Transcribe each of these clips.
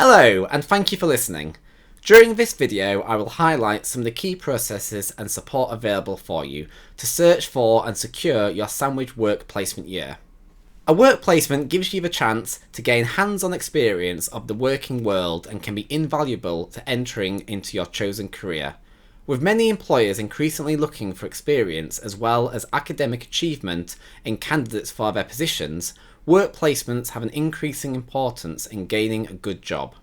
Hello, and thank you for listening. During this video, I will highlight some of the key processes and support available for you to search for and secure your Sandwich work placement year. A work placement gives you the chance to gain hands-on experience of the working world and can be invaluable to entering into your chosen career. With many employers increasingly looking for experience as well as academic achievement in candidates for their positions, work placements have an increasing importance in gaining a good job.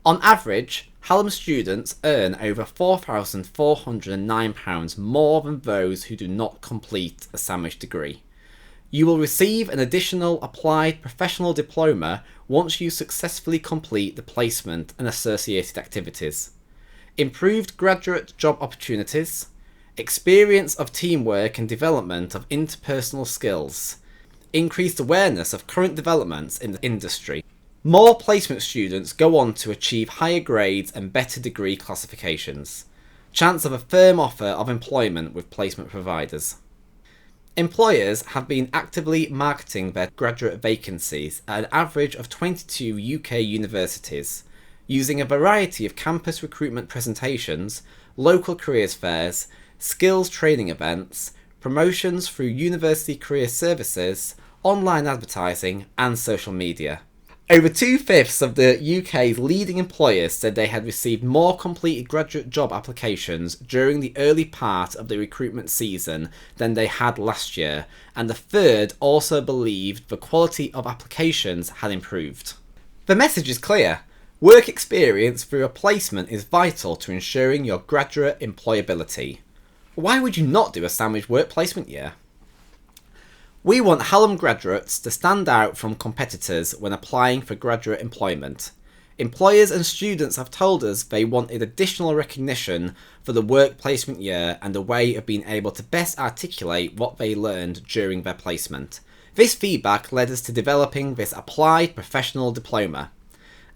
On average, Hallam students earn over £4,409 more than those who do not complete a Sandwich degree. You will receive an additional applied professional diploma once you successfully complete the placement and associated activities. Improved graduate job opportunities, experience of teamwork and development of interpersonal skills, increased awareness of current developments in the industry. More placement students go on to achieve higher grades and better degree classifications. Chance of a firm offer of employment with placement providers. Employers have been actively marketing their graduate vacancies at an average of 22 UK universities, using a variety of campus recruitment presentations, local careers fairs, skills training events, promotions through university career services, online advertising and social media. Over 2/5 of the UK's leading employers said they had received more completed graduate job applications during the early part of the recruitment season than they had last year, and a third also believed the quality of applications had improved. The message is clear. Work experience through a placement is vital to ensuring your graduate employability. Why would you not do a Sandwich work placement year? We want Hallam graduates to stand out from competitors when applying for graduate employment. Employers and students have told us they wanted additional recognition for the work placement year and a way of being able to best articulate what they learned during their placement. This feedback led us to developing this applied professional diploma.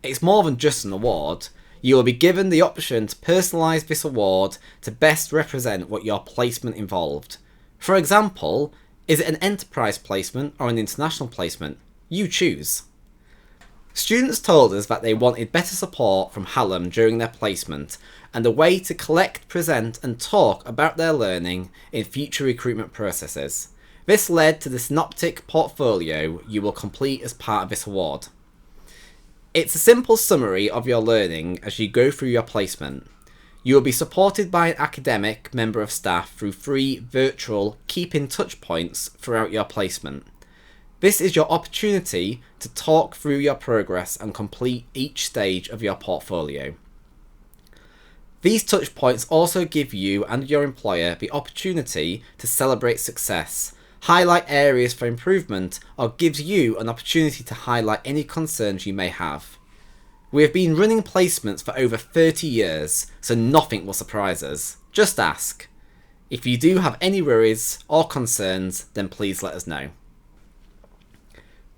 It's more than just an award. You will be given the option to personalise this award to best represent what your placement involved. For example, is it an enterprise placement or an international placement? You choose. Students told us that they wanted better support from Hallam during their placement and a way to collect, present and talk about their learning in future recruitment processes. This led to the synoptic portfolio you will complete as part of this award. It's a simple summary of your learning as you go through your placement. You will be supported by an academic member of staff through 3 virtual keep-in touch points throughout your placement. This is your opportunity to talk through your progress and complete each stage of your portfolio. These touch points also give you and your employer the opportunity to celebrate success, highlight areas for improvement, or gives you an opportunity to highlight any concerns you may have. We have been running placements for over 30 years, so nothing will surprise us. Just ask. If you do have any worries or concerns, then please let us know.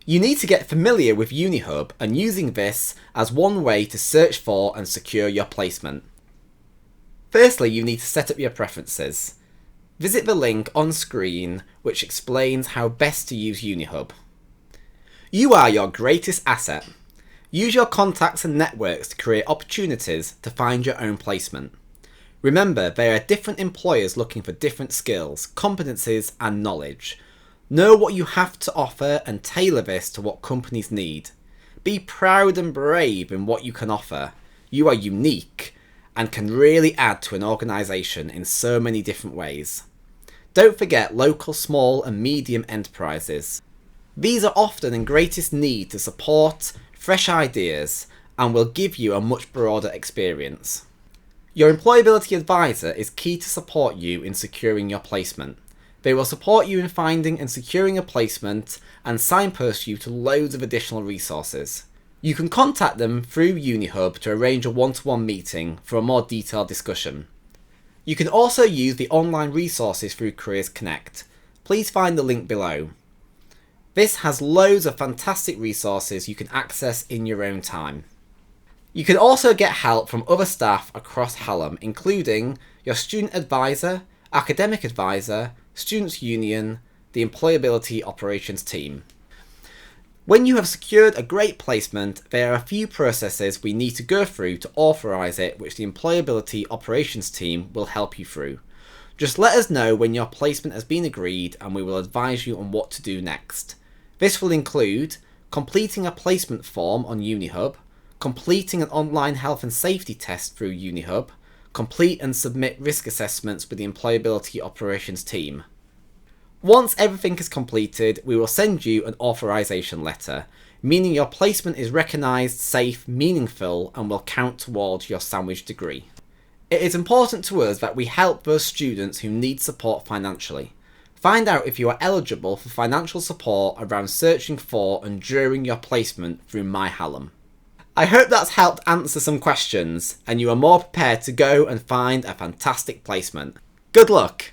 You need to get familiar with UniHub and using this as one way to search for and secure your placement. Firstly, you need to set up your preferences. Visit the link on screen which explains how best to use UniHub. You are your greatest asset. Use your contacts and networks to create opportunities to find your own placement. Remember, there are different employers looking for different skills, competencies and knowledge. Know what you have to offer and tailor this to what companies need. Be proud and brave in what you can offer. You are unique and can really add to an organisation in so many different ways. Don't forget local small and medium enterprises. These are often in greatest need to support fresh ideas and will give you a much broader experience. Your employability advisor is key to support you in securing your placement. They will support you in finding and securing a placement and signpost you to loads of additional resources. You can contact them through UniHub to arrange a one-to-one meeting for a more detailed discussion. You can also use the online resources through Careers Connect. Please find the link below. This has loads of fantastic resources you can access in your own time. You can also get help from other staff across Hallam, including your student advisor, academic advisor, students' union, the employability operations team. When you have secured a great placement, there are a few processes we need to go through to authorise it, which the Employability Operations team will help you through. Just let us know when your placement has been agreed and we will advise you on what to do next. This will include completing a placement form on UniHub, completing an online health and safety test through UniHub, complete and submit risk assessments with the Employability Operations team. Once everything is completed, we will send you an authorization letter, meaning your placement is recognised, safe, meaningful, and will count towards your sandwich degree. It is important to us that we help those students who need support financially. Find out if you are eligible for financial support around searching for and during your placement through MyHallam. I hope that's helped answer some questions and you are more prepared to go and find a fantastic placement. Good luck!